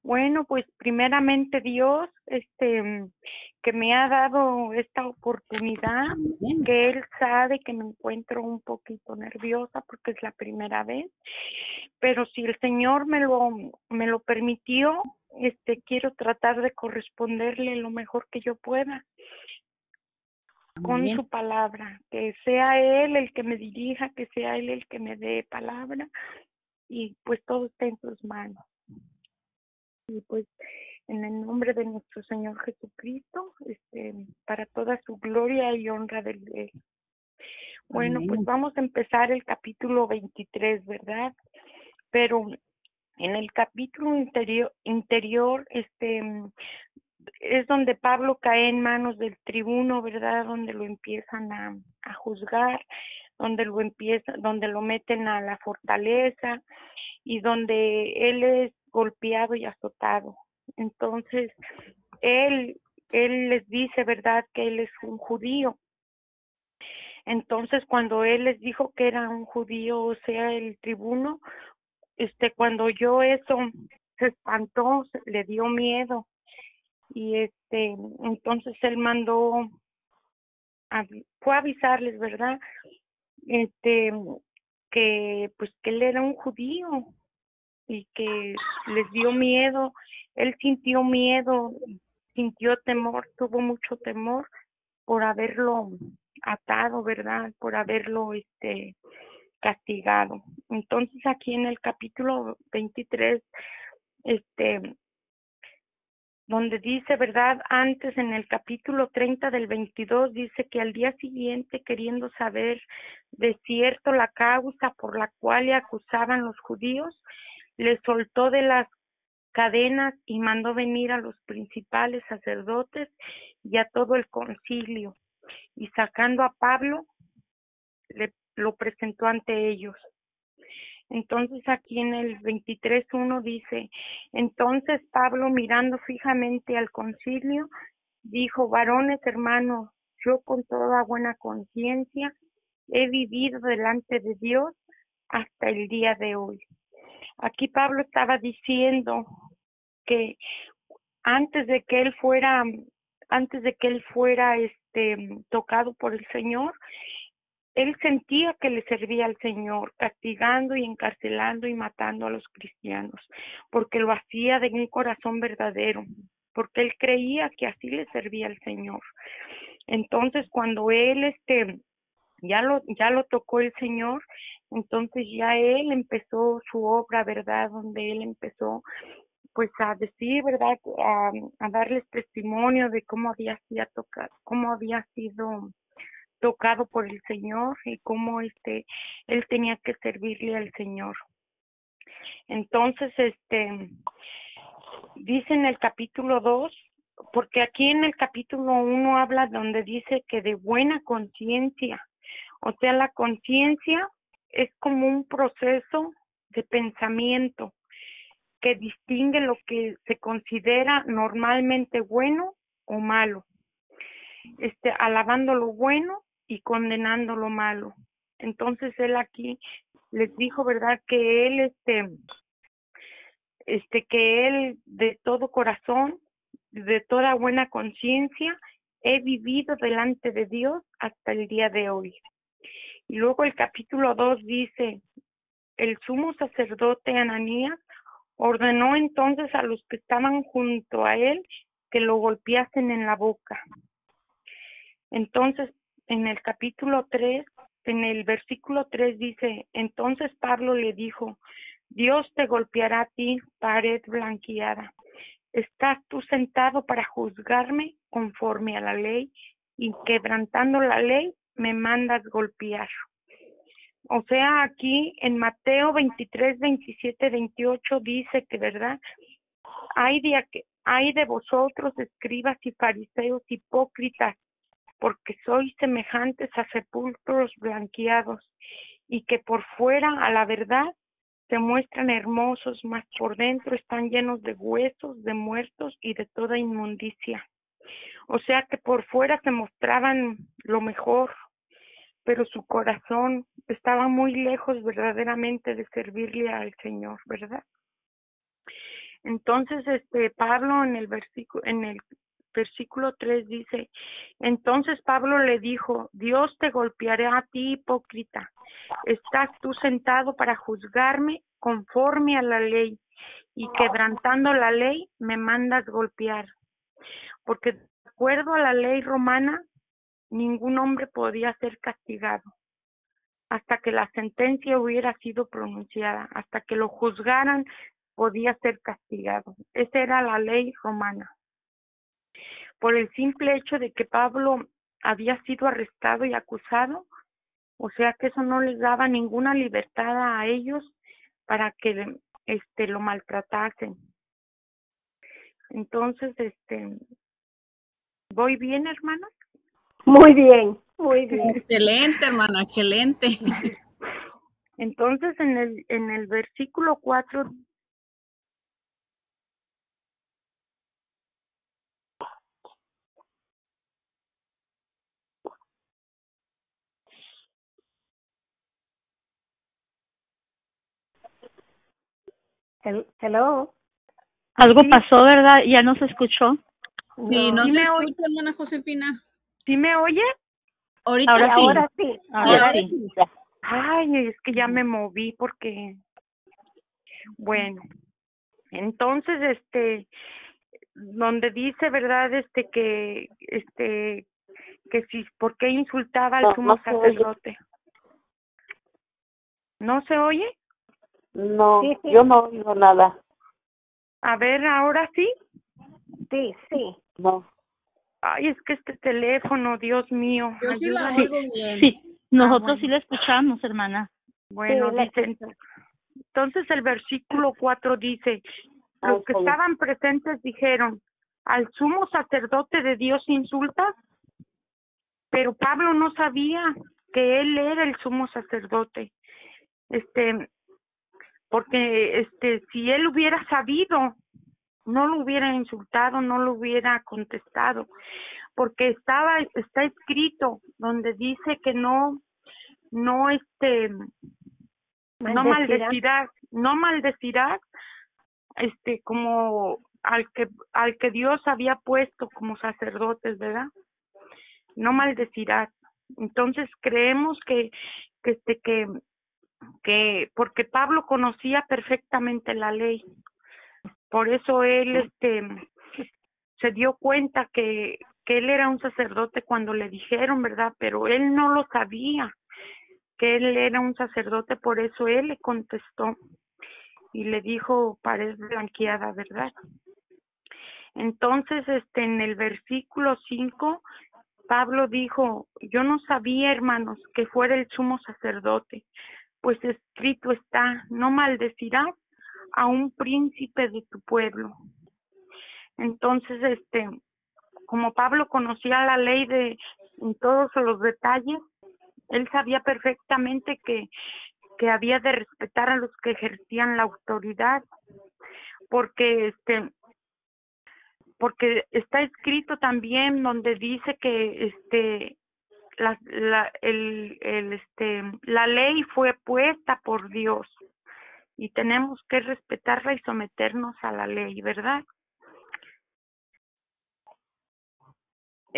Bueno, pues primeramente Dios, que me ha dado esta oportunidad, Amén. que Él sabe que me encuentro un poquito nerviosa porque es la primera vez, pero si el Señor me lo permitió, quiero tratar de corresponderle lo mejor que yo pueda con Amén. su palabra, que sea Él el que me dirija, que sea Él el que me dé palabra y pues todo está en sus manos. Y pues en el nombre de nuestro Señor Jesucristo, para toda su gloria y honra de Él. Bueno, pues Amén. vamos a empezar el capítulo 23, ¿verdad? Pero en el capítulo interior, es donde Pablo cae en manos del tribuno, ¿verdad? Donde lo empiezan a juzgar, donde lo meten a la fortaleza y donde él es golpeado y azotado. Entonces, él, él les dice, ¿verdad?, que él es un judío. Entonces, cuando él les dijo que era un judío, o sea, el tribuno, cuando oyó eso, se espantó, le dio miedo. Y entonces él fue a avisarles, ¿verdad? Este, que pues que él era un judío y que les dio miedo. Él sintió miedo, sintió temor, tuvo mucho temor por haberlo atado, ¿verdad? Por haberlo castigado. Entonces aquí en el capítulo 23, donde dice, ¿verdad? Antes en el capítulo 30 del 22 dice que al día siguiente, queriendo saber de cierto la causa por la cual le acusaban los judíos, le soltó de las cadenas y mandó venir a los principales sacerdotes y a todo el concilio, y sacando a Pablo, lo presentó ante ellos. Entonces aquí en el 23:1 dice, entonces Pablo, mirando fijamente al concilio, dijo, varones hermanos, yo con toda buena conciencia he vivido delante de Dios hasta el día de hoy. Aquí Pablo estaba diciendo que antes de que él fuera tocado por el Señor, él sentía que le servía al Señor, castigando y encarcelando y matando a los cristianos, porque lo hacía de un corazón verdadero, porque él creía que así le servía al Señor. Entonces, cuando él ya lo tocó el Señor, entonces ya él empezó su obra, ¿verdad? Donde él empezó pues a decir, ¿verdad? A darles testimonio de cómo había sido tocado por el Señor y cómo él tenía que servirle al Señor. Entonces, dice en el capítulo 2, porque aquí en el capítulo 1 habla donde dice que de buena conciencia, o sea, la conciencia es como un proceso de pensamiento que distingue lo que se considera normalmente bueno o malo, alabando lo bueno y condenando lo malo. Entonces él aquí les dijo, ¿verdad?, que él, que él de todo corazón, de toda buena conciencia, he vivido delante de Dios hasta el día de hoy. Y luego el capítulo 2 dice, el sumo sacerdote Ananías ordenó entonces a los que estaban junto a él que lo golpeasen en la boca. Entonces, en el capítulo 3, en el versículo 3 dice, entonces Pablo le dijo, Dios te golpeará a ti, pared blanqueada. ¿Estás tú sentado para juzgarme conforme a la ley y quebrantando la ley me mandas golpear? O sea, aquí en Mateo 23, 27, 28 dice que, ¿verdad? Hay de vosotros, escribas y fariseos hipócritas, porque sois semejantes a sepulcros blanqueados, y que por fuera, a la verdad, se muestran hermosos, mas por dentro están llenos de huesos, de muertos y de toda inmundicia. O sea que por fuera se mostraban lo mejor, pero su corazón estaba muy lejos verdaderamente de servirle al Señor, ¿verdad? Entonces, Pablo en el versículo 3 dice, entonces Pablo le dijo, Dios te golpeará a ti, hipócrita. ¿Estás tú sentado para juzgarme conforme a la ley y quebrantando la ley me mandas golpear? Porque de acuerdo a la ley romana, ningún hombre podía ser castigado hasta que la sentencia hubiera sido pronunciada, hasta que lo juzgaran podía ser castigado. Esa era la ley romana. Por el simple hecho de que Pablo había sido arrestado y acusado, o sea que eso no les daba ninguna libertad a ellos para que lo maltratasen. Entonces, ¿voy bien, hermana? Muy bien, muy bien. Excelente, hermana, excelente. Entonces, en el versículo 4 Hello. Algo pasó, ¿verdad? Ya no se escuchó. Sí, no ¿Sí se me escucha, hermana Josefina. ¿Sí me oye? Ahorita Ahora sí. Ahora sí. Ahora Ahora sí. sí. Ay, es que ya me moví porque, bueno, entonces, donde dice, ¿verdad? Que si, ¿por qué insultaba al sumo sacerdote? ¿No se oye? No, Sí, sí. yo no oigo nada. A ver, ¿ahora sí? Sí, sí. No. Ay, es que este teléfono, Dios mío, Yo sí la ayúdame. oigo bien. Sí, nosotros bueno. sí la escuchamos, hermana. Bueno, Sí, la dice, escucho. entonces el versículo 4 dice, los que estaban presentes dijeron, ¿al sumo sacerdote de Dios insultas? Pero Pablo no sabía que él era el sumo sacerdote. Porque si él hubiera sabido, no lo hubiera insultado, no lo hubiera contestado, porque está escrito donde dice que no maldecirás, como al que Dios había puesto como sacerdotes, ¿verdad? No maldecirás. Entonces creemos que porque Pablo conocía perfectamente la ley, por eso él se dio cuenta que él era un sacerdote cuando le dijeron, ¿verdad? Pero él no lo sabía que él era un sacerdote, por eso él le contestó y le dijo, pared blanqueada, ¿verdad? Entonces, en el versículo 5, Pablo dijo, yo no sabía, hermanos, que fuera el sumo sacerdote, pues escrito está, no maldecirás a un príncipe de tu pueblo. Entonces, como Pablo conocía la ley en todos los detalles, él sabía perfectamente que había de respetar a los que ejercían la autoridad, porque está escrito también donde dice que la ley fue puesta por Dios y tenemos que respetarla y someternos a la ley, ¿verdad?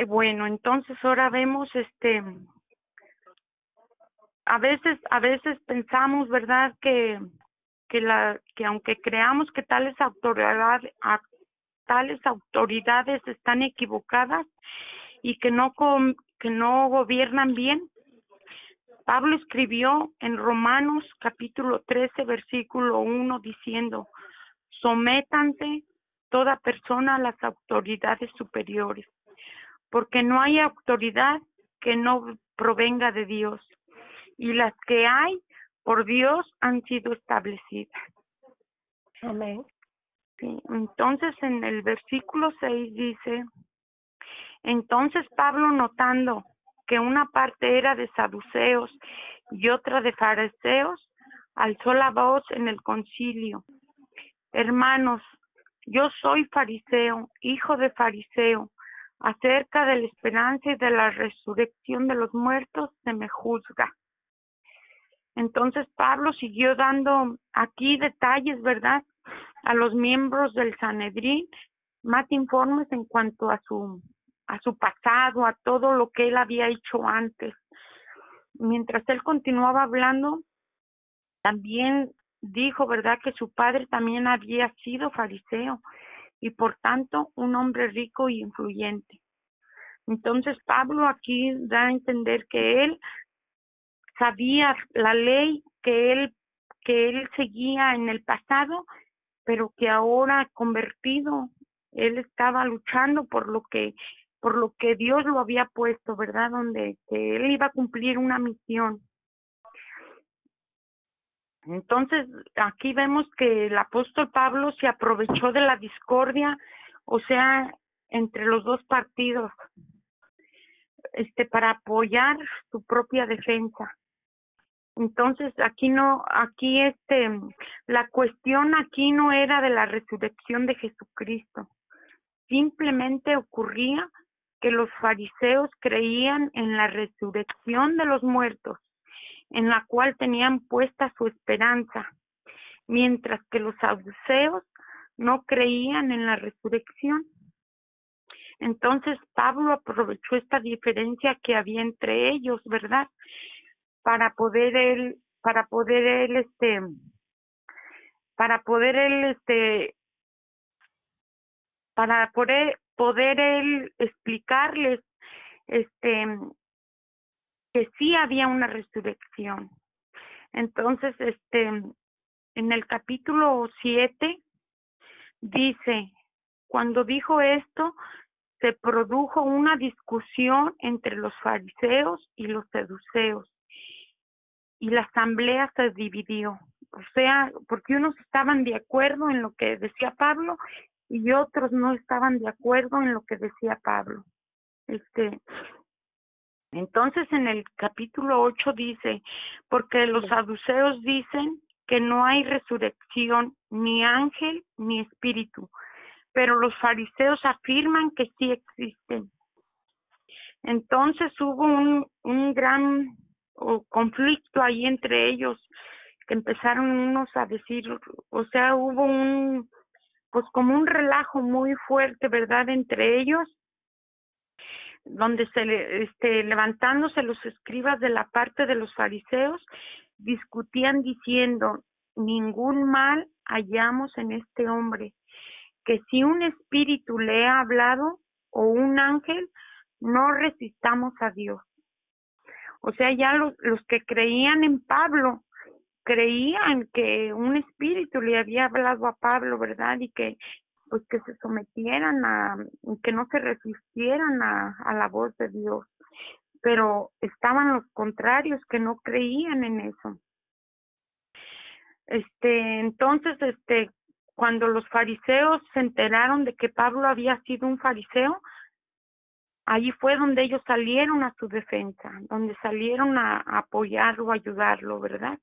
Bueno, entonces ahora vemos a veces pensamos, ¿verdad? Que aunque creamos que tales autoridades están equivocadas y que no gobiernan bien. Pablo escribió en Romanos capítulo 13 versículo 1 diciendo, sométanse toda persona a las autoridades superiores, porque no hay autoridad que no provenga de Dios, y las que hay por Dios han sido establecidas. Amén. Sí, entonces en el versículo 6 dice, entonces Pablo, notando que una parte era de saduceos y otra de fariseos, alzó la voz en el concilio. Hermanos, yo soy fariseo, hijo de fariseo. Acerca de la esperanza y de la resurrección de los muertos se me juzga. Entonces Pablo siguió dando aquí detalles, ¿verdad? a los miembros del Sanedrín más informes en cuanto a su pasado, a todo lo que él había hecho antes. Mientras él continuaba hablando, también dijo, ¿verdad?, que su padre también había sido fariseo y por tanto un hombre rico y influyente. Entonces Pablo aquí da a entender que él sabía la ley que él seguía en el pasado, pero que ahora convertido, él estaba luchando por lo que Dios lo había puesto, ¿verdad? Donde que él iba a cumplir una misión. Entonces, aquí vemos que el apóstol Pablo se aprovechó de la discordia, o sea, entre los dos partidos, para apoyar su propia defensa. Entonces, la cuestión aquí no era de la resurrección de Jesucristo. Simplemente ocurría que los fariseos creían en la resurrección de los muertos, en la cual tenían puesta su esperanza, mientras que los saduceos no creían en la resurrección. Entonces Pablo aprovechó esta diferencia que había entre ellos, ¿verdad?, para poder él explicarles que sí había una resurrección. Entonces, en el capítulo 7 dice, cuando dijo esto, se produjo una discusión entre los fariseos y los saduceos, y la asamblea se dividió. O sea, porque unos estaban de acuerdo en lo que decía Pablo y otros no estaban de acuerdo en lo que decía Pablo. Entonces en el capítulo 8 dice, porque los saduceos dicen que no hay resurrección, ni ángel, ni espíritu, pero los fariseos afirman que sí existen. Entonces hubo un gran conflicto ahí entre ellos, que empezaron unos a decir, o sea, hubo como un relajo muy fuerte, ¿verdad?, entre ellos, donde levantándose los escribas de la parte de los fariseos, discutían diciendo, ningún mal hallamos en este hombre, que si un espíritu le ha hablado o un ángel, no resistamos a Dios. O sea, ya los que creían en Pablo, creían que un espíritu le había hablado a Pablo, ¿verdad? Y que pues que se sometieran que no se resistieran a la voz de Dios. Pero estaban los contrarios que no creían en eso. Entonces, cuando los fariseos se enteraron de que Pablo había sido un fariseo, allí fue donde ellos salieron a su defensa, donde salieron a apoyarlo, a ayudarlo, ¿verdad?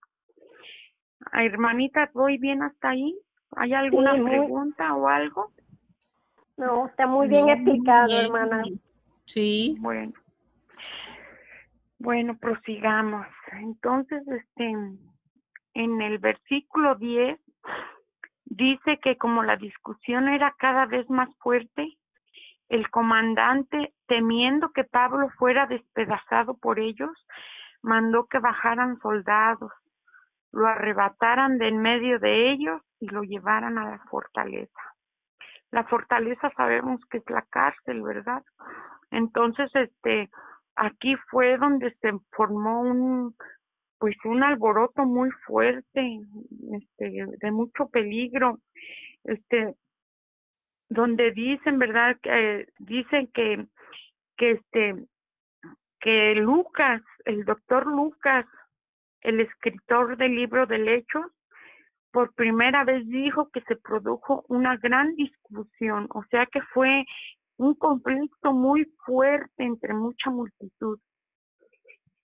Hermanita, ¿voy bien hasta ahí? ¿Hay alguna pregunta o algo? No, está muy bien explicado, Bien. hermana. Sí. Bueno, prosigamos. Entonces, en el versículo 10 dice que como la discusión era cada vez más fuerte, el comandante, temiendo que Pablo fuera despedazado por ellos, mandó que bajaran soldados, lo arrebataran de en medio de ellos y lo llevaran a la fortaleza. La fortaleza sabemos que es la cárcel, ¿verdad? Entonces, aquí fue donde se formó un alboroto muy fuerte, de mucho peligro, donde dicen, ¿verdad? Que Lucas, el doctor Lucas, el escritor del libro del Hechos, por primera vez dijo que se produjo una gran discusión, o sea que fue un conflicto muy fuerte entre mucha multitud.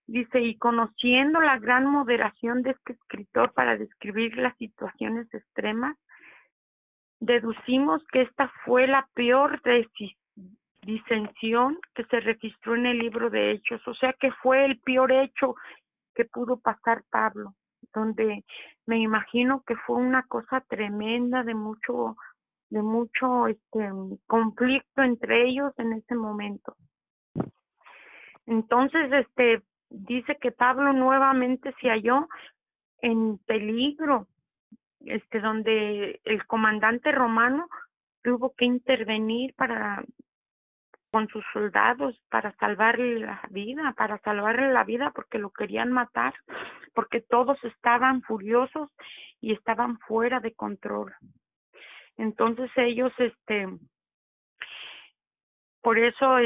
Dice, y conociendo la gran moderación de este escritor para describir las situaciones extremas, deducimos que esta fue la peor disensión que se registró en el libro de Hechos, o sea que fue el peor hecho que pudo pasar Pablo, donde me imagino que fue una cosa tremenda de mucho conflicto entre ellos en ese momento. Entonces, dice que Pablo nuevamente se halló en peligro, donde el comandante romano tuvo que intervenir con sus soldados para salvarle la vida porque lo querían matar, porque todos estaban furiosos y estaban fuera de control. Entonces ellos, por eso,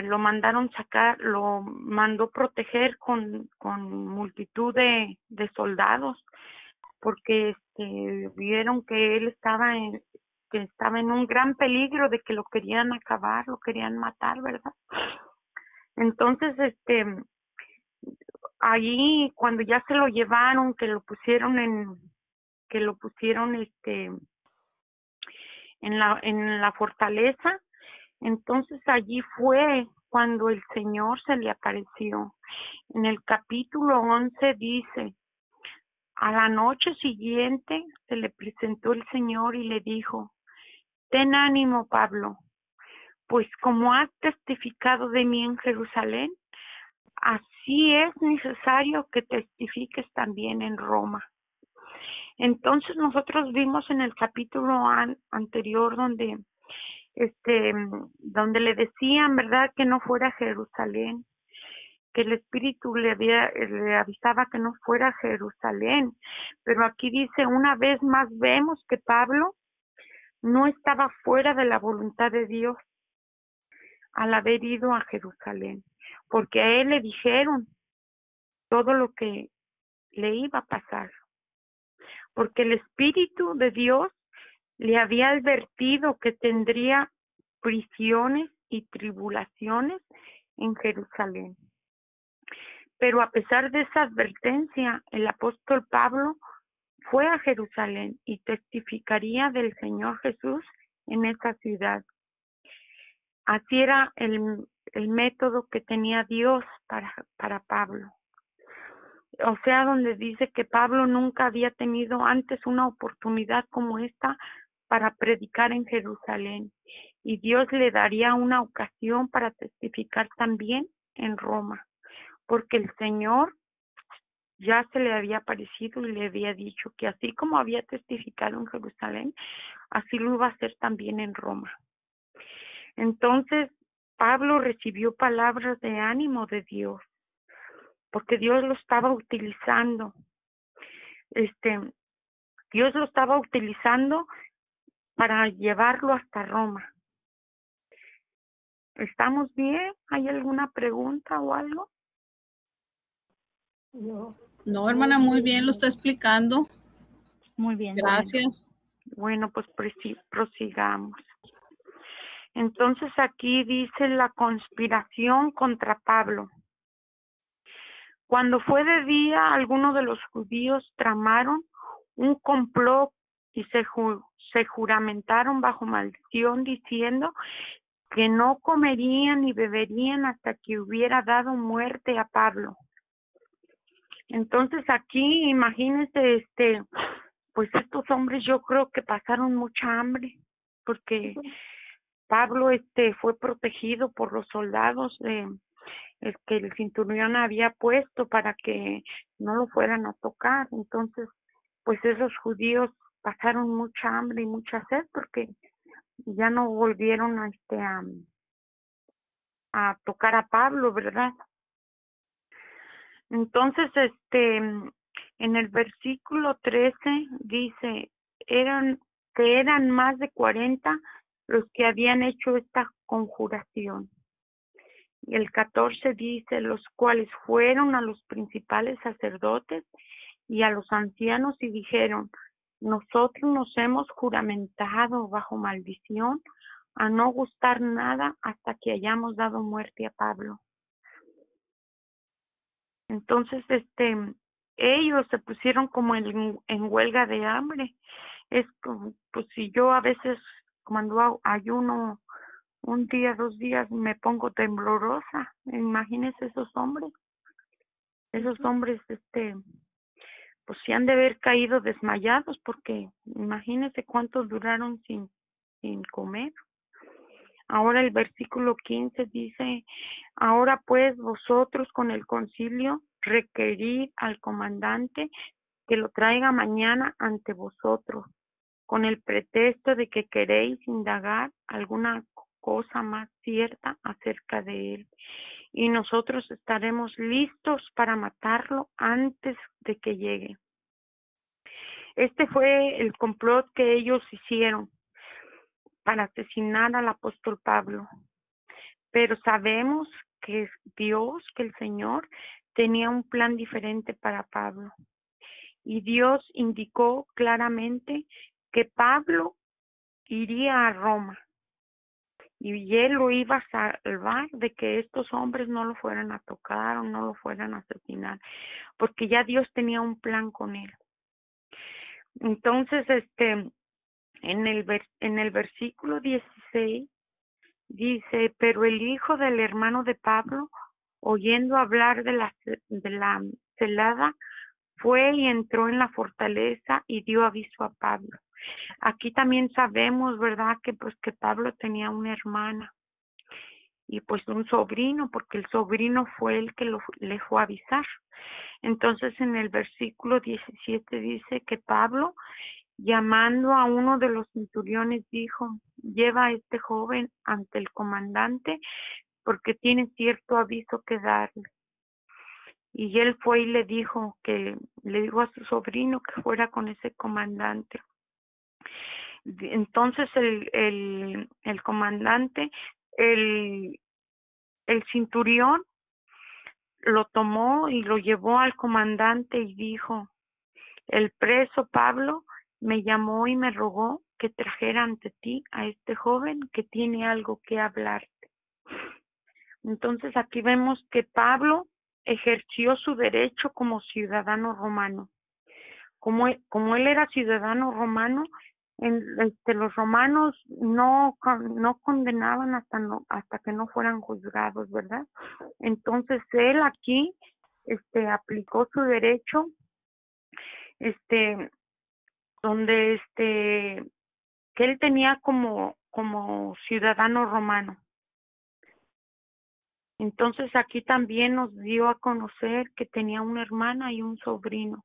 lo mandaron sacar, lo mandó proteger con multitud de soldados, porque vieron que él estaba en un gran peligro de que lo querían acabar, lo querían matar, ¿verdad? Entonces, allí cuando ya se lo llevaron, que lo pusieron en la fortaleza, entonces allí fue cuando el Señor se le apareció. En el capítulo 11 dice: a la noche siguiente se le presentó el Señor y le dijo: ten ánimo, Pablo, pues como has testificado de mí en Jerusalén, así es necesario que testifiques también en Roma. Entonces nosotros vimos en el capítulo anterior donde le decían, ¿verdad?, que no fuera a Jerusalén, que el Espíritu le avisaba que no fuera a Jerusalén. Pero aquí dice, una vez más vemos que Pablo no estaba fuera de la voluntad de Dios al haber ido a Jerusalén, porque a él le dijeron todo lo que le iba a pasar, porque el Espíritu de Dios le había advertido que tendría prisiones y tribulaciones en Jerusalén. Pero a pesar de esa advertencia, el apóstol Pablo fue a Jerusalén y testificaría del Señor Jesús en esa ciudad. Así era el método que tenía Dios para Pablo. O sea, donde dice que Pablo nunca había tenido antes una oportunidad como esta para predicar en Jerusalén, y Dios le daría una ocasión para testificar también en Roma, porque el Señor ya se le había aparecido y le había dicho que así como había testificado en Jerusalén, así lo iba a hacer también en Roma. Entonces, Pablo recibió palabras de ánimo de Dios, porque Dios lo estaba utilizando. Dios lo estaba utilizando para llevarlo hasta Roma. ¿Estamos bien? ¿Hay alguna pregunta o algo? No, hermana, muy bien, lo está explicando. Muy bien. Gracias. Bueno, pues prosigamos. Entonces aquí dice la conspiración contra Pablo. Cuando fue de día, algunos de los judíos tramaron un complot y se juramentaron bajo maldición, diciendo que no comerían ni beberían hasta que hubiera dado muerte a Pablo. Entonces aquí, imagínense, pues estos hombres yo creo que pasaron mucha hambre, porque Pablo fue protegido por los soldados que el centurión había puesto para que no lo fueran a tocar. Entonces, pues esos judíos pasaron mucha hambre y mucha sed porque ya no volvieron a tocar a Pablo, ¿verdad? Entonces, en el versículo 13 dice, eran más de 40 los que habían hecho esta conjuración. Y el 14 dice, los cuales fueron a los principales sacerdotes y a los ancianos y dijeron, nosotros nos hemos juramentado bajo maldición a no gustar nada hasta que hayamos dado muerte a Pablo. Entonces, ellos se pusieron como en huelga de hambre. Es como, pues si yo a veces cuando ayuno un día, 2 días, me pongo temblorosa. Imagínense esos hombres. Esos hombres, pues se han de haber caído desmayados, porque imagínense cuántos duraron sin comer. Ahora el versículo 15 dice, ahora pues vosotros con el concilio requerid al comandante que lo traiga mañana ante vosotros, con el pretexto de que queréis indagar alguna cosa más cierta acerca de él. Y nosotros estaremos listos para matarlo antes de que llegue. Este fue el complot que ellos hicieron para asesinar al apóstol Pablo. Pero sabemos que Dios, que el Señor, tenía un plan diferente para Pablo. Y Dios indicó claramente que Pablo iría a Roma. Y él lo iba a salvar de que estos hombres no lo fueran a tocar o no lo fueran a asesinar, porque ya Dios tenía un plan con él. Entonces, en el versículo 16 dice, pero el hijo del hermano de Pablo, oyendo hablar de la celada, fue y entró en la fortaleza y dio aviso a Pablo. Aquí también sabemos, ¿verdad?, que Pablo tenía una hermana y pues un sobrino, porque el sobrino fue el que le fue a avisar. Entonces en el versículo 17 dice que Pablo, llamando a uno de los centuriones, dijo, lleva a este joven ante el comandante porque tiene cierto aviso que darle. Y él fue y le dijo a su sobrino que fuera con ese comandante. Entonces el comandante, el centurión, lo tomó y lo llevó al comandante y dijo, el preso Pablo me llamó y me rogó que trajera ante ti a este joven que tiene algo que hablarte. Entonces aquí vemos que Pablo ejerció su derecho como ciudadano romano. Como él era ciudadano romano, los romanos no condenaban hasta que no fueran juzgados, ¿verdad? Entonces él aquí aplicó su derecho, donde que él tenía como ciudadano romano. Entonces aquí también nos dio a conocer que tenía una hermana y un sobrino.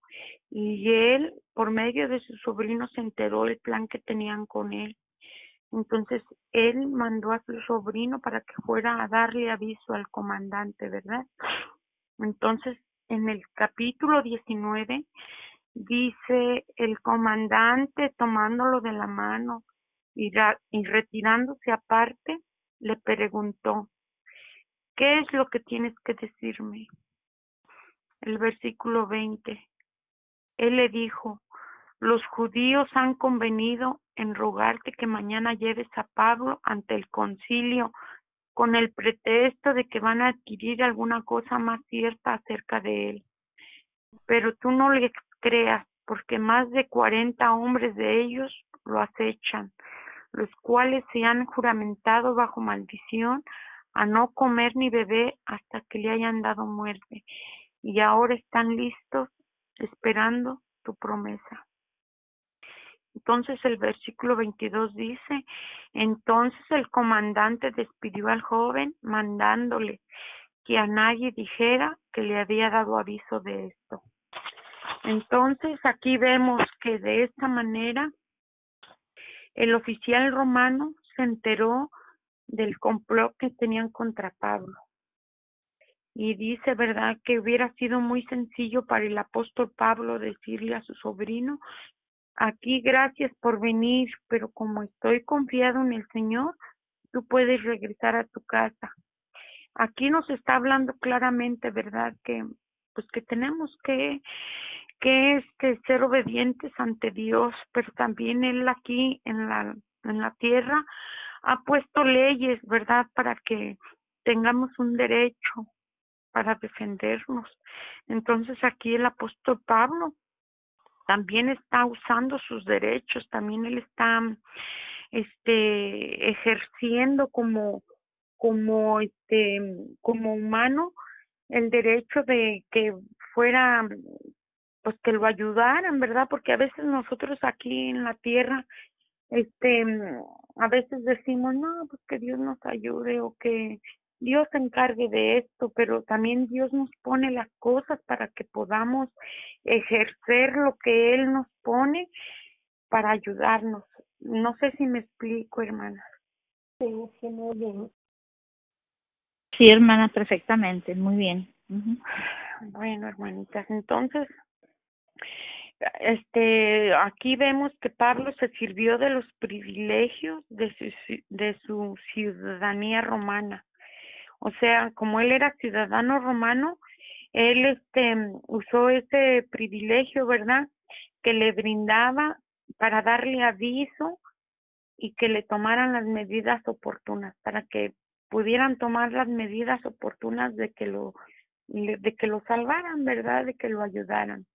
Y él, por medio de su sobrino, se enteró del plan que tenían con él. Entonces él mandó a su sobrino para que fuera a darle aviso al comandante, ¿verdad? Entonces en el capítulo 19 dice, el comandante tomándolo de la mano y retirándose aparte, le preguntó, ¿qué es lo que tienes que decirme? El versículo 20. Él le dijo, los judíos han convenido en rogarte que mañana lleves a Pablo ante el concilio con el pretexto de que van a adquirir alguna cosa más cierta acerca de él. Pero tú no les creas, porque más de 40 hombres de ellos lo acechan, los cuales se han juramentado bajo maldición a no comer ni beber hasta que le hayan dado muerte, y ahora están listos esperando tu promesa. Entonces el versículo 22 dice, entonces el comandante despidió al joven mandándole que a nadie dijera que le había dado aviso de esto. Entonces aquí vemos que de esta manera el oficial romano se enteró del complot que tenían contra Pablo. Y dice, ¿verdad?, que hubiera sido muy sencillo para el apóstol Pablo decirle a su sobrino, aquí gracias por venir, pero como estoy confiado en el Señor, tú puedes regresar a tu casa. Aquí nos está hablando claramente, ¿verdad?, que pues que tenemos que ser obedientes ante Dios, pero también Él aquí en la tierra ha puesto leyes, ¿verdad?, para que tengamos un derecho para defendernos. Entonces aquí el apóstol Pablo también está usando sus derechos, también él está ejerciendo como humano el derecho de que fuera pues que lo ayudaran, ¿verdad? Porque a veces nosotros aquí en la tierra, a veces decimos, no, pues que Dios nos ayude o que Dios se encargue de esto, pero también Dios nos pone las cosas para que podamos ejercer lo que Él nos pone para ayudarnos. No sé si me explico, hermana. Sí, sí, muy bien. Sí, hermana, perfectamente, muy bien. Ujú. Bueno, hermanitas, entonces, aquí vemos que Pablo se sirvió de los privilegios de su ciudadanía romana. O sea, como él era ciudadano romano, él usó ese privilegio, ¿verdad?, que le brindaba para darle aviso y que le tomaran las medidas oportunas, para que pudieran tomar las medidas oportunas de que lo salvaran, ¿verdad?, de que lo ayudaran.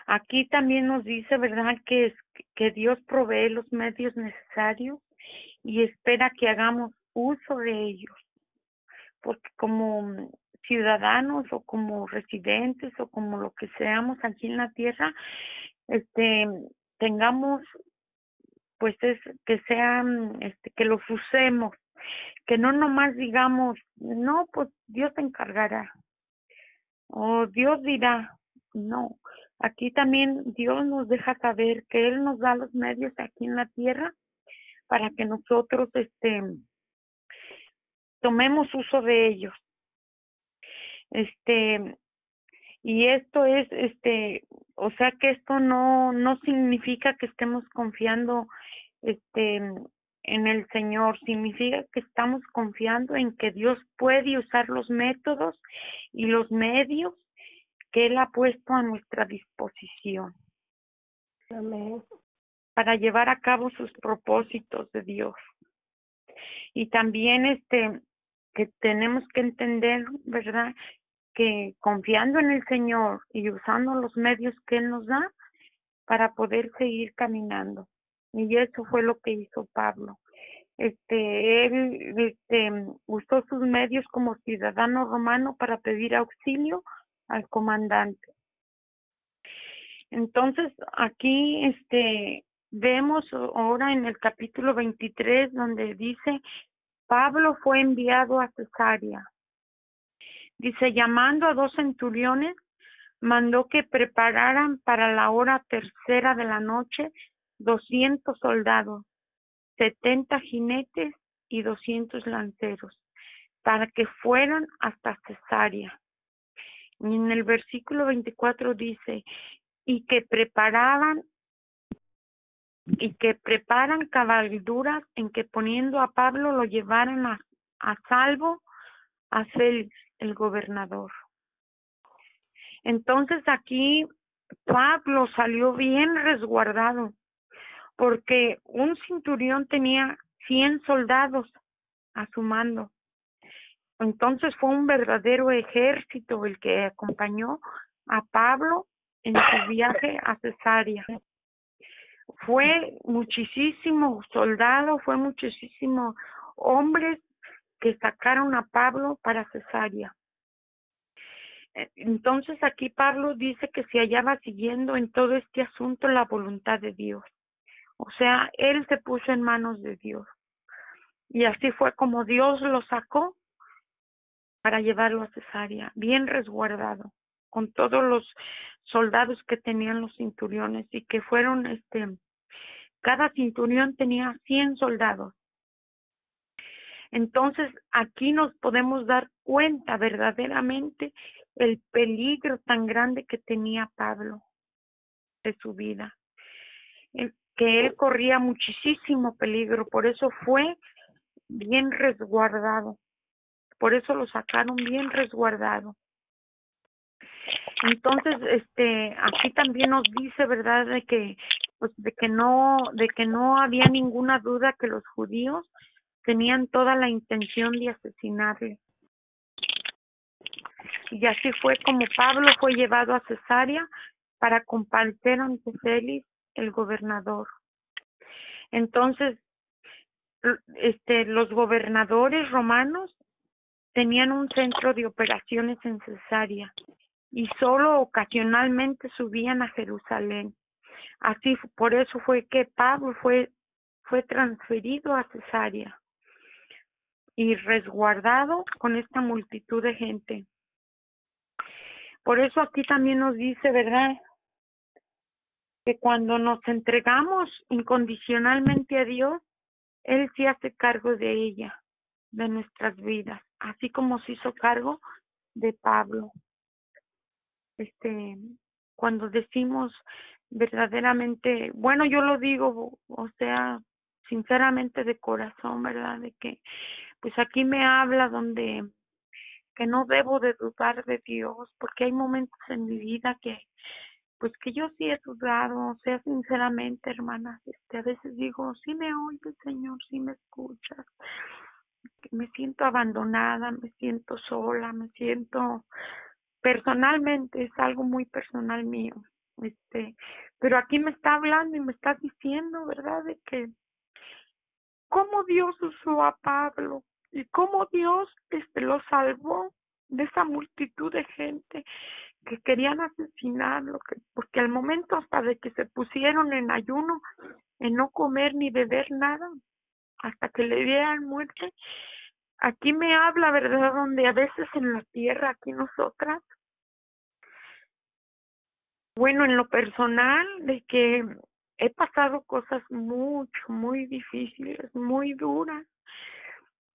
Aquí también nos dice, ¿verdad?, que Dios provee los medios necesarios y espera que hagamos uso de ellos, porque como ciudadanos o como residentes o como lo que seamos aquí en la tierra, tengamos, pues que sean, que los usemos, que no nomás digamos, no, pues Dios se encargará, o Dios dirá. No, aquí también Dios nos deja saber que Él nos da los medios aquí en la tierra para que nosotros tomemos uso de ellos. Y esto es, o sea que esto no significa que estemos confiando, en el Señor, significa que estamos confiando en que Dios puede usar los métodos y los medios que Él ha puesto a nuestra disposición. Amén. Para llevar a cabo sus propósitos de Dios. Y también que tenemos que entender, ¿verdad?, que confiando en el Señor y usando los medios que Él nos da para poder seguir caminando. Y eso fue lo que hizo Pablo. Él usó sus medios como ciudadano romano para pedir auxilio al comandante. Entonces, aquí vemos ahora en el capítulo 23 donde dice, Pablo fue enviado a Cesarea. Dice, llamando a 2 centuriones, mandó que prepararan para la hora 3:00 de la noche 200 soldados, 70 jinetes y 200 lanceros, para que fueran hasta Cesarea. Y en el versículo 24 dice, y que preparan cabalgaduras en que poniendo a Pablo lo llevaran a salvo a Félix, el gobernador. Entonces aquí Pablo salió bien resguardado, porque un centurión tenía 100 soldados a su mando. Entonces fue un verdadero ejército el que acompañó a Pablo en su viaje a Cesarea. Fue muchísimo soldado, fue muchísimo hombres que sacaron a Pablo para Cesarea. Entonces aquí Pablo dice que se hallaba siguiendo en todo este asunto la voluntad de Dios. O sea, él se puso en manos de Dios. Y así fue como Dios lo sacó para llevarlo a Cesarea, bien resguardado, con todos los soldados que tenían los centuriones y que fueron, cada centurión tenía 100 soldados. Entonces, aquí nos podemos dar cuenta verdaderamente el peligro tan grande que tenía Pablo de su vida, que él corría muchísimo peligro, por eso fue bien resguardado, por eso lo sacaron bien resguardado. Entonces, aquí también nos dice, ¿verdad?, de que no había ninguna duda que los judíos tenían toda la intención de asesinarle. Y así fue como Pablo fue llevado a Cesarea para comparecer ante Félix, el gobernador. Entonces, los gobernadores romanos tenían un centro de operaciones en Cesarea y solo ocasionalmente subían a Jerusalén. Así, por eso fue que Pablo fue transferido a Cesarea y resguardado con esta multitud de gente. Por eso aquí también nos dice, ¿verdad?, que cuando nos entregamos incondicionalmente a Dios, Él sí hace cargo de ella, de nuestras vidas, así como se hizo cargo de Pablo. Cuando decimos verdaderamente, bueno, yo lo digo, o sea, sinceramente de corazón, ¿verdad?, de que pues aquí me habla donde que no debo de dudar de Dios, porque hay momentos en mi vida que pues que yo sí he dudado, o sea, sinceramente, hermanas, a veces digo, sí me oyes, Señor, sí me escuchas, me siento abandonada, me siento sola, me siento, personalmente, es algo muy personal mío, pero aquí me está hablando y me está diciendo, ¿verdad?, de que cómo Dios usó a Pablo y cómo Dios lo salvó de esa multitud de gente que querían asesinarlo, porque al momento hasta de que se pusieron en ayuno, en no comer ni beber nada, hasta que le dieran muerte, aquí me habla, ¿verdad?, donde a veces en la tierra, aquí nosotras, bueno, en lo personal, de que he pasado cosas muy difíciles, muy duras,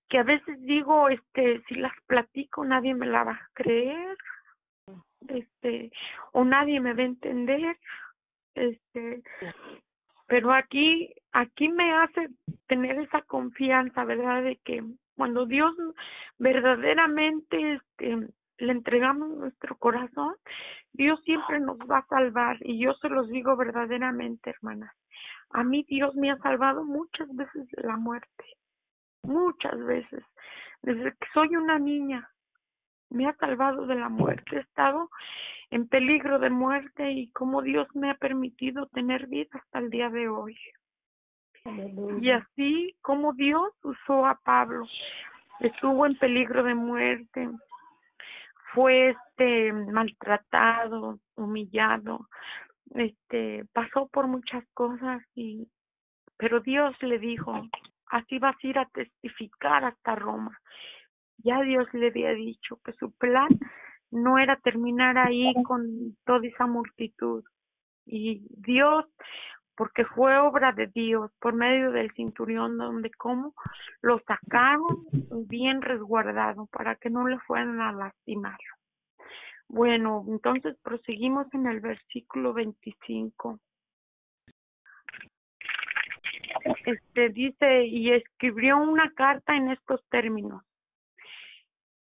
que a veces digo, si las platico nadie me la va a creer, o nadie me va a entender, pero aquí me hace tener esa confianza, ¿verdad?, de que cuando Dios verdaderamente le entregamos nuestro corazón, Dios siempre nos va a salvar, y yo se los digo verdaderamente, hermanas. A mí Dios me ha salvado muchas veces de la muerte, muchas veces, desde que soy una niña, me ha salvado de la muerte, he estado en peligro de muerte y como Dios me ha permitido tener vida hasta el día de hoy. Aleluya. Y así como Dios usó a Pablo, estuvo en peligro de muerte, fue maltratado, humillado, pasó por muchas cosas pero Dios le dijo, así vas a ir a testificar hasta Roma. Ya Dios le había dicho que su plan no era terminar ahí con toda esa multitud. Y Dios, porque fue obra de Dios, por medio del centurión, donde como lo sacaron bien resguardado para que no le fueran a lastimar. Bueno, entonces proseguimos en el versículo 25. Dice, y escribió una carta en estos términos: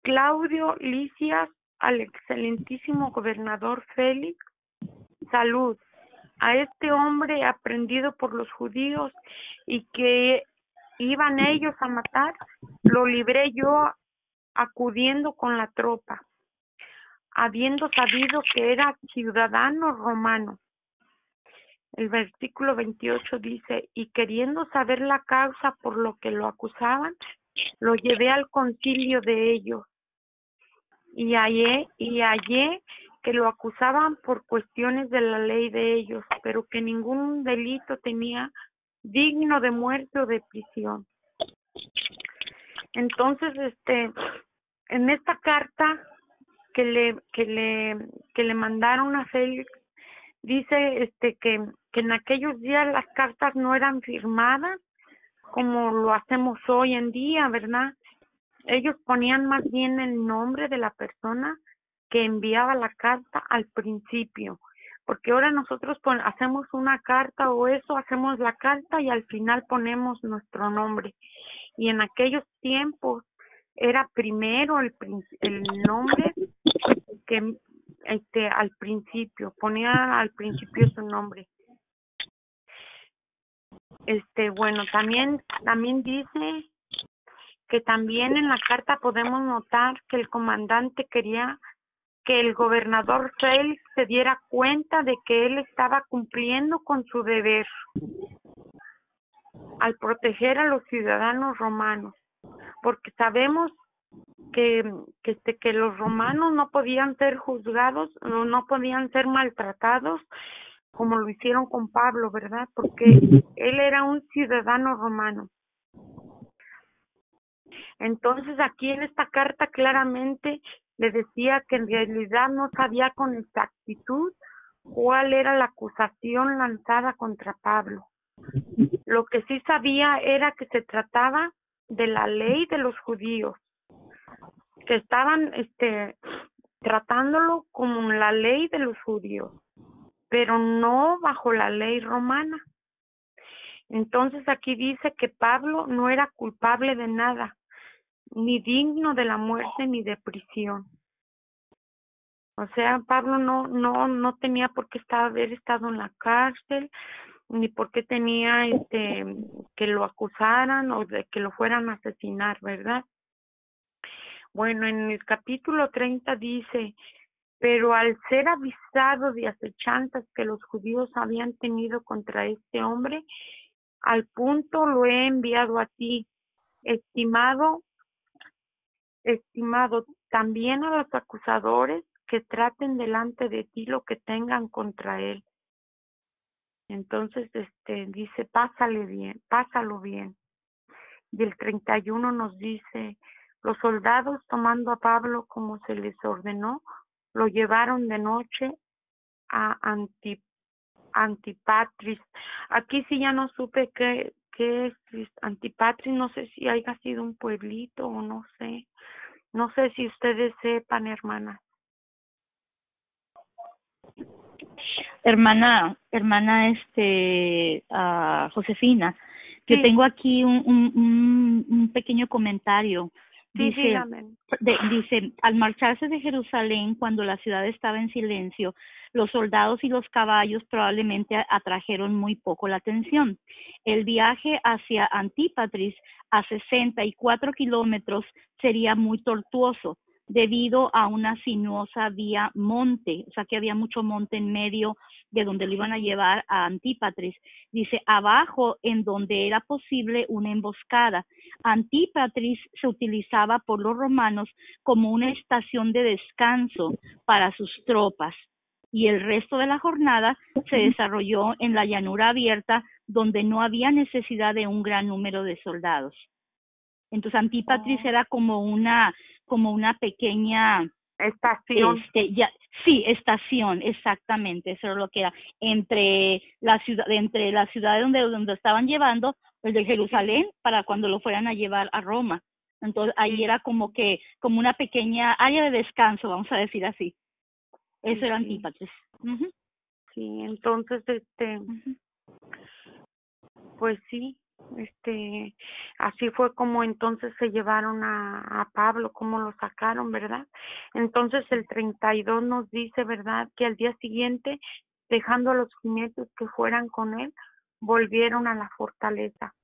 Claudio Lisias, al excelentísimo gobernador Félix, salud. A este hombre aprendido por los judíos y que iban ellos a matar, lo libré yo acudiendo con la tropa, habiendo sabido que era ciudadano romano. El versículo 28 dice, y queriendo saber la causa por lo que lo acusaban, lo llevé al concilio de ellos, y hallé que lo acusaban por cuestiones de la ley de ellos, pero que ningún delito tenía digno de muerte o de prisión. Entonces, en esta carta que le mandaron a Félix, dice que en aquellos días las cartas no eran firmadas como lo hacemos hoy en día, ¿verdad? Ellos ponían más bien el nombre de la persona que enviaba la carta al principio, porque ahora nosotros hacemos una carta o eso, hacemos la carta y al final ponemos nuestro nombre. Y en aquellos tiempos era primero el nombre que al principio, ponía al principio su nombre. Bueno, también dice que también en la carta podemos notar que el comandante quería que el gobernador Félix se diera cuenta de que él estaba cumpliendo con su deber al proteger a los ciudadanos romanos, porque sabemos que los romanos no podían ser juzgados, no podían ser maltratados como lo hicieron con Pablo, ¿verdad? Porque él era un ciudadano romano. Entonces aquí en esta carta claramente le decía que en realidad no sabía con exactitud cuál era la acusación lanzada contra Pablo. Lo que sí sabía era que se trataba de la ley de los judíos, que estaban tratándolo como la ley de los judíos, pero no bajo la ley romana. Entonces aquí dice que Pablo no era culpable de nada, ni digno de la muerte ni de prisión. O sea, Pablo no tenía por qué haber estado en la cárcel, ni por qué tenía que lo acusaran o de que lo fueran a asesinar, ¿verdad? Bueno, en el capítulo 30 dice: pero al ser avisado de acechanzas que los judíos habían tenido contra este hombre, al punto lo he enviado a ti, estimado, también a los acusadores que traten delante de ti lo que tengan contra él. Entonces, dice, pásalo bien. Y el 31 nos dice: los soldados, tomando a Pablo como se les ordenó, lo llevaron de noche a Antipatris. Aquí sí ya no supe qué es Antipatris, no sé si haya sido un pueblito o no sé. No sé si ustedes sepan, hermanas. Hermana, Josefina, yo Sí. tengo aquí un pequeño comentario. Sí, Dice, dígame. dice, al marcharse de Jerusalén, cuando la ciudad estaba en silencio, los soldados y los caballos probablemente atrajeron muy poco la atención. El viaje hacia Antípatris, a 64 kilómetros, sería muy tortuoso, debido a una sinuosa vía monte, o sea que había mucho monte en medio de donde lo iban a llevar a Antípatris. Dice, abajo, en donde era posible una emboscada. Antípatris se utilizaba por los romanos como una estación de descanso para sus tropas, y el resto de la jornada se desarrolló en la llanura abierta, donde no había necesidad de un gran número de soldados. Entonces Antípatris era como una pequeña estación. Sí, estación, exactamente, eso es lo que era, entre la ciudad donde estaban llevando, pues de Jerusalén, para cuando lo fueran a llevar a Roma. Entonces ahí era como una pequeña área de descanso, vamos a decir así. Eso era Antípatris. Uh-huh. Sí, entonces pues sí, así fue como entonces se llevaron a Pablo, como lo sacaron, ¿verdad? Entonces el 32 nos dice, ¿verdad?, que al día siguiente, dejando a los jinetes que fueran con él, volvieron a la fortaleza.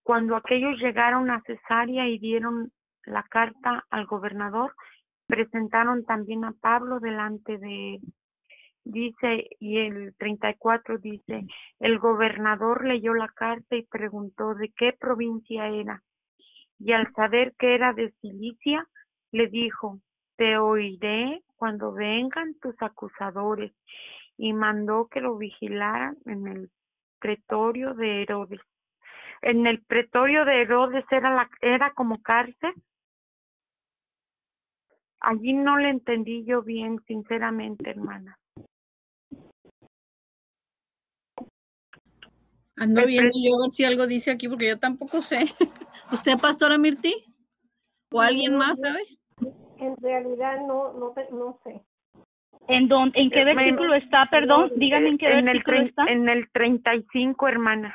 Cuando aquellos llegaron a Cesarea y dieron la carta al gobernador, presentaron también a Pablo delante de él. Dice, y el 34 dice, el gobernador leyó la carta y preguntó de qué provincia era. Y al saber que era de Cilicia, le dijo, te oiré cuando vengan tus acusadores. Y mandó que lo vigilaran en el pretorio de Herodes. En el pretorio de Herodes era como cárcel. Allí no le entendí yo bien, sinceramente, hermana. Ando viendo yo a ver si algo dice aquí, porque yo tampoco sé. ¿Usted, pastora Mirti? ¿O alguien más, sabe? En realidad no sé. ¿En qué versículo está? Perdón, dígame en qué versículo está. En el 35, hermana.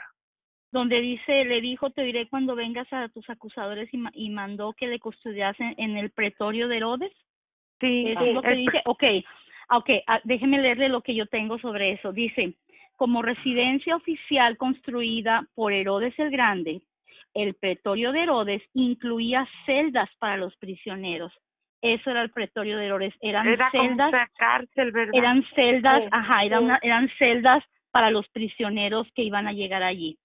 Donde dice, le dijo, te diré cuando vengas a tus acusadores, y mandó que le custodiasen en el pretorio de Herodes. Sí. Eso es lo que dice. Okay, déjeme leerle lo que yo tengo sobre eso. Dice, como residencia oficial construida por Herodes el Grande, el pretorio de Herodes incluía celdas para los prisioneros. Eso era el pretorio de Herodes. Era celdas, como una cárcel, ¿verdad? Eran celdas, eran celdas para los prisioneros que iban a llegar allí.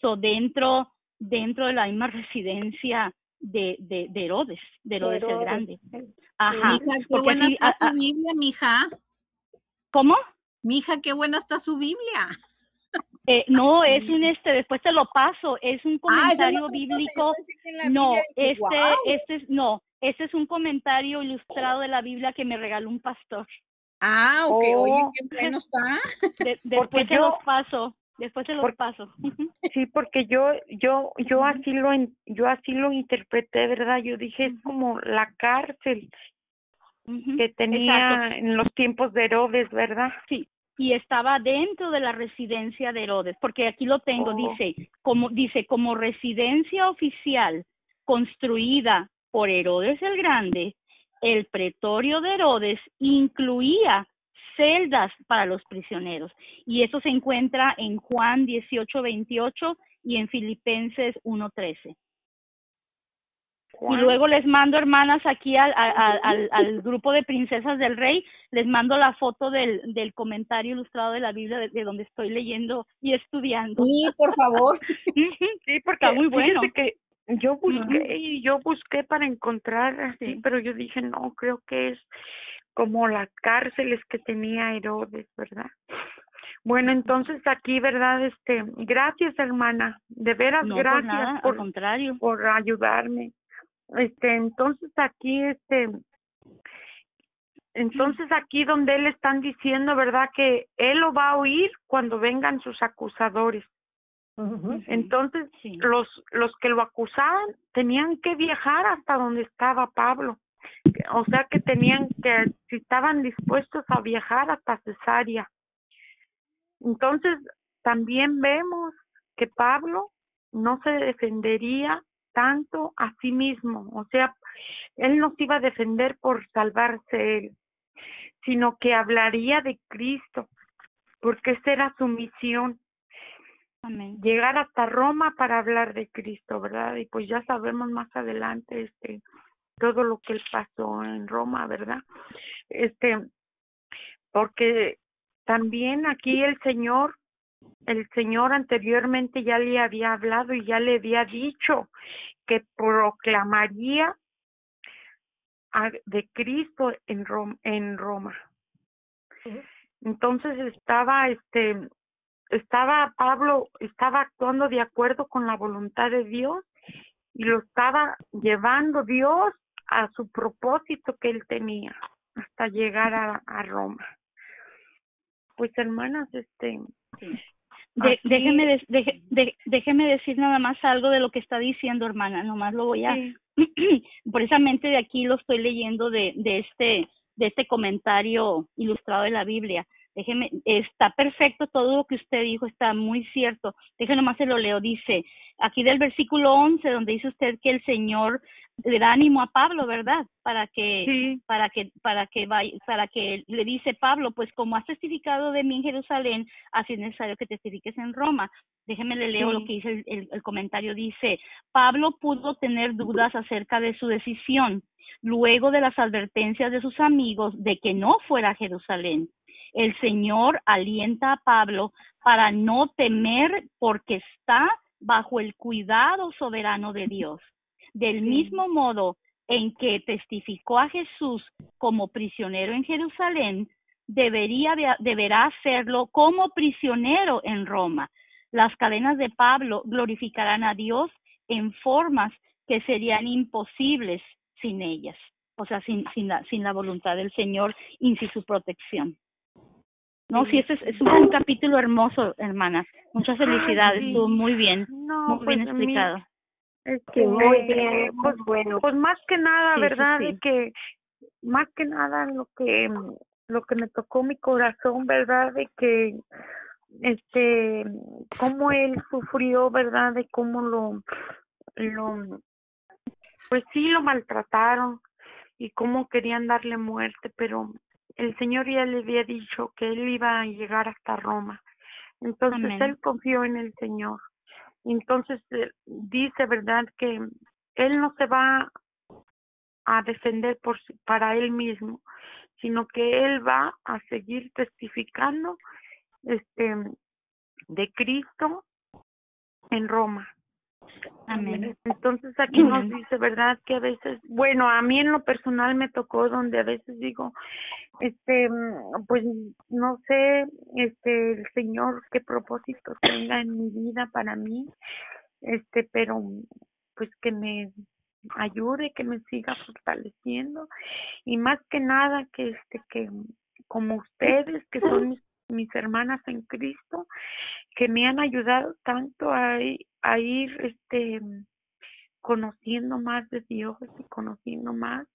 So, dentro de la misma residencia de Herodes el Grande. Ajá. Mija, qué Porque buena así, está su Biblia, mija. ¿Cómo? Mija, qué buena está su Biblia. No, es un después te lo paso, es un comentario bíblico. No, este es un comentario ilustrado de la Biblia que me regaló un pastor. Ah, ok, oye, qué bueno está. Después se los paso. Sí, porque yo así lo interpreté, ¿verdad? Yo dije, es como la cárcel que tenía en los tiempos de Herodes, ¿verdad? Sí, y estaba dentro de la residencia de Herodes, porque aquí lo tengo, dice, como residencia oficial construida por Herodes el Grande, el pretorio de Herodes incluía celdas para los prisioneros, y eso se encuentra en Juan 18:28 y en Filipenses 1:13. Y luego les mando, hermanas, aquí al grupo de princesas del rey, les mando la foto del comentario ilustrado de la Biblia de donde estoy leyendo y estudiando. Sí, por favor. Sí, porque está muy bueno. Que yo busqué para encontrar así, pero yo dije, no, creo que es como las cárceles que tenía Herodes, ¿verdad? Bueno, entonces aquí, ¿verdad? Gracias, hermana, de veras, no, gracias por nada, al contrario, por ayudarme. Entonces aquí, entonces aquí donde él están diciendo, ¿verdad? Que él lo va a oír cuando vengan sus acusadores. Entonces, los que lo acusaban tenían que viajar hasta donde estaba Pablo. O sea que si estaban dispuestos a viajar hasta Cesarea. Entonces, también vemos que Pablo no se defendería tanto a sí mismo. O sea, él no se iba a defender por salvarse él, sino que hablaría de Cristo, porque esa era su misión. Amén. Llegar hasta Roma para hablar de Cristo, ¿verdad? Y pues ya sabemos más adelante todo lo que él pasó en Roma, ¿verdad? Porque también aquí el Señor anteriormente ya le había hablado y ya le había dicho que proclamaría de Cristo en Roma. Entonces Pablo estaba actuando de acuerdo con la voluntad de Dios y lo estaba llevando Dios a su propósito que él tenía hasta llegar a Roma. Pues hermanas, déjeme decir nada más algo de lo que está diciendo, hermana, nomás lo voy a precisamente de aquí lo estoy leyendo de este comentario ilustrado de la Biblia. Déjeme, está perfecto todo lo que usted dijo, está muy cierto. Déjeme nomás se lo leo, dice, aquí del versículo 11, donde dice usted que el Señor le da ánimo a Pablo, ¿verdad? Para que le dice Pablo, pues como has testificado de mí en Jerusalén, así es necesario que testifiques en Roma. Déjeme le leo lo que dice el comentario, dice, Pablo pudo tener dudas acerca de su decisión, luego de las advertencias de sus amigos de que no fuera a Jerusalén. El Señor alienta a Pablo para no temer porque está bajo el cuidado soberano de Dios. Del mismo modo en que testificó a Jesús como prisionero en Jerusalén, deberá hacerlo como prisionero en Roma. Las cadenas de Pablo glorificarán a Dios en formas que serían imposibles sin ellas, o sea, sin la voluntad del Señor y sin su protección. No, sí, es un capítulo hermoso, hermana. Muchas felicidades, estuvo muy bien, muy bien explicado. Muy bien, pues bueno. Pues más que nada, ¿verdad? De que más que nada lo que me tocó mi corazón, ¿verdad? De que cómo él sufrió, ¿verdad? De cómo pues sí lo maltrataron y cómo querían darle muerte, pero el Señor ya le había dicho que él iba a llegar hasta Roma. Entonces él confió en el Señor. Entonces dice, ¿verdad?, que él no se va a defender para él mismo, sino que él va a seguir testificando de Cristo en Roma. Amén. Entonces aquí nos dice, ¿verdad? Que a veces, bueno, a mí en lo personal me tocó donde a veces digo, pues no sé, el Señor qué propósitos tenga en mi vida para mí, pero pues que me ayude, que me siga fortaleciendo y más que nada que que como ustedes que son mis hermanas en Cristo, que me han ayudado tanto a ir conociendo más de Dios y conociendo más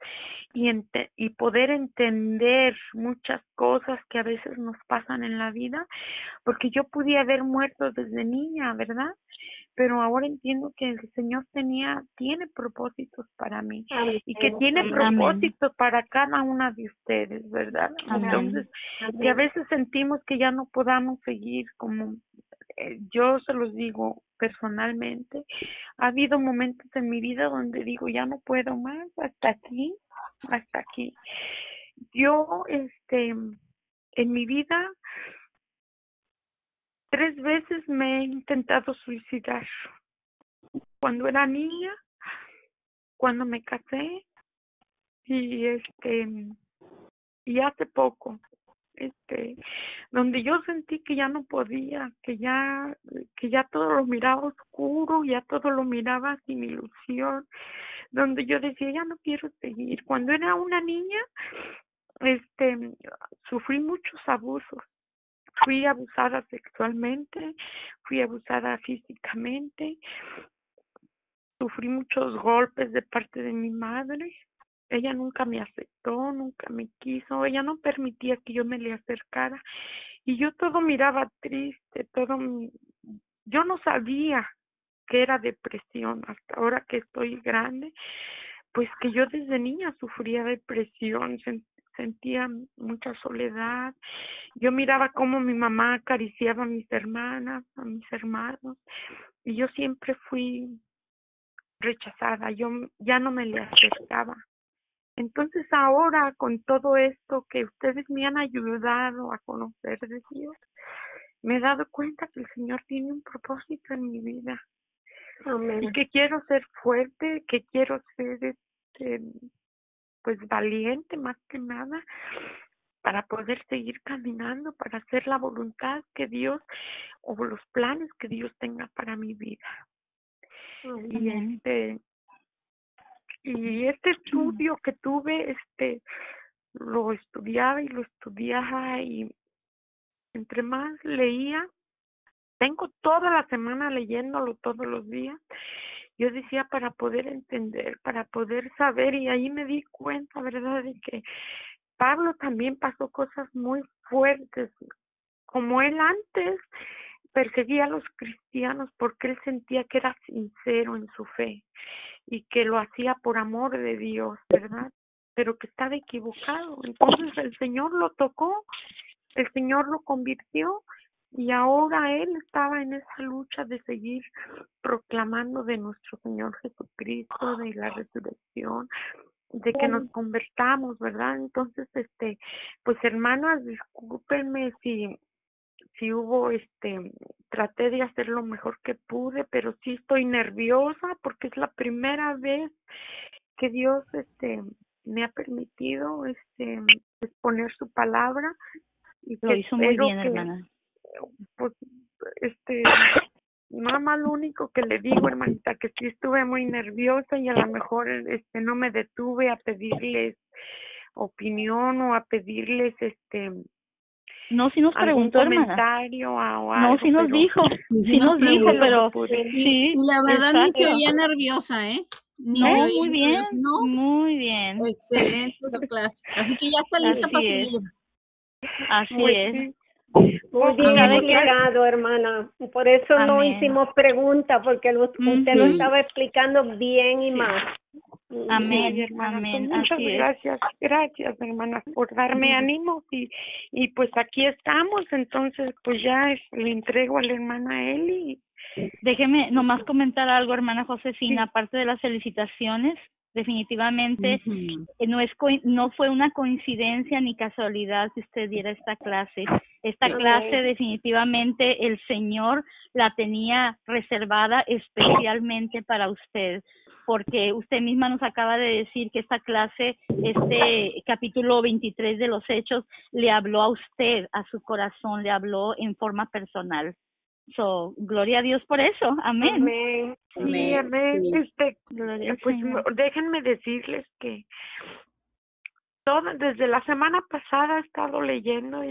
y poder entender muchas cosas que a veces nos pasan en la vida, porque yo pude haber muerto desde niña, ¿verdad? Pero ahora entiendo que el Señor tiene propósitos para mí y que tiene propósitos para cada una de ustedes, ¿verdad? Entonces, que a veces sentimos que ya no podamos seguir como yo se los digo personalmente, ha habido momentos en mi vida donde digo, ya no puedo más, hasta aquí. Yo, en mi vida, 3 veces me he intentado suicidar. Cuando era niña, cuando me casé y y hace poco, donde yo sentí que ya no podía, que ya todo lo miraba oscuro, ya todo lo miraba sin ilusión, donde yo decía, ya no quiero seguir. Cuando era una niña, sufrí muchos abusos. Fui abusada sexualmente, fui abusada físicamente, sufrí muchos golpes de parte de mi madre. Ella nunca me aceptó, nunca me quiso, ella no permitía que yo me le acercara y yo todo miraba triste, yo no sabía que era depresión hasta ahora que estoy grande, pues que yo desde niña sufría depresión, sentía mucha soledad. Yo miraba cómo mi mamá acariciaba a mis hermanas, a mis hermanos, y yo siempre fui rechazada, yo ya no me le acercaba. Entonces ahora con todo esto que ustedes me han ayudado a conocer de Dios, me he dado cuenta que el Señor tiene un propósito en mi vida. Amén. Y que quiero ser fuerte, que quiero ser pues valiente más que nada para poder seguir caminando, para hacer la voluntad que Dios o los planes que Dios tenga para mi vida. Amén. Y este estudio que tuve, lo estudiaba y entre más leía, tengo toda la semana leyéndolo todos los días. Yo decía para poder entender, para poder saber, y ahí me di cuenta, ¿verdad?, de que Pablo también pasó cosas muy fuertes, como él antes perseguía a los cristianos porque él sentía que era sincero en su fe y que lo hacía por amor de Dios, ¿verdad? Pero que estaba equivocado. Entonces el Señor lo tocó, el Señor lo convirtió y ahora él estaba en esa lucha de seguir proclamando de nuestro Señor Jesucristo, de la resurrección, de que nos convertamos, ¿verdad? Entonces, pues hermanas, discúlpenme si hubo, traté de hacer lo mejor que pude, pero sí estoy nerviosa porque es la primera vez que Dios, me ha permitido, exponer su palabra. Y lo hizo muy bien, hermana. Pues, nada más lo único que le digo, hermanita, que sí estuve muy nerviosa y a lo mejor, no me detuve a pedirles opinión o a pedirles, no, sí nos preguntó, comentario hermana. O algo, no, sí nos dijo, pero sí, la verdad exacto. Ni se oía nerviosa, ¿eh? Ni no, se oía muy bien, nerviosa, ¿no? Muy bien. Excelente su clase. Así que ya está lista para seguir. Así es. Muy bien explicado, hermana. Por eso no hicimos preguntas, porque usted lo estaba explicando bien y más. Amén, sí, hermana. Amén. Muchas gracias, hermana, por darme ánimos y pues aquí estamos. Entonces, pues ya le entrego a la hermana Eli. Déjeme nomás comentar algo, hermana Josefina, aparte de las felicitaciones. Definitivamente no fue una coincidencia ni casualidad que usted diera esta clase. Esta clase definitivamente el Señor la tenía reservada especialmente para usted, porque usted misma nos acaba de decir que esta clase, este capítulo 23 de los Hechos, le habló a usted, a su corazón, le habló en forma personal. So, gloria a Dios por eso. Amén. Amén. Sí, amén. Pues déjenme decirles que desde la semana pasada he estado leyendo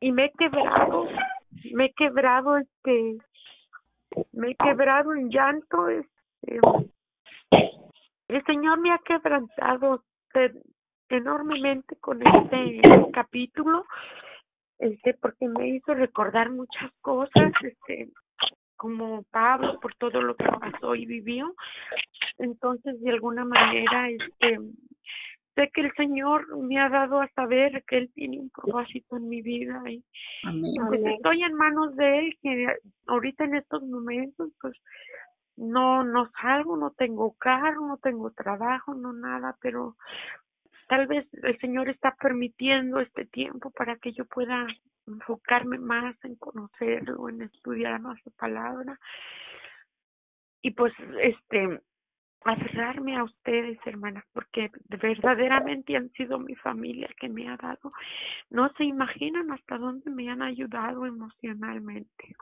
y me he quebrado en llanto. El Señor me ha quebrantado enormemente con este capítulo. Porque me hizo recordar muchas cosas, como Pablo, por todo lo que pasó y vivió. Entonces, de alguna manera, sé que el Señor me ha dado a saber que Él tiene un propósito en mi vida y pues estoy en manos de Él, que ahorita en estos momentos, pues, no salgo, no tengo carro, no tengo trabajo, no nada, pero tal vez el Señor está permitiendo este tiempo para que yo pueda enfocarme más en conocerlo, en estudiar más su palabra y pues aferrarme a ustedes, hermanas, porque verdaderamente han sido mi familia que me ha dado. No se imaginan hasta dónde me han ayudado emocionalmente.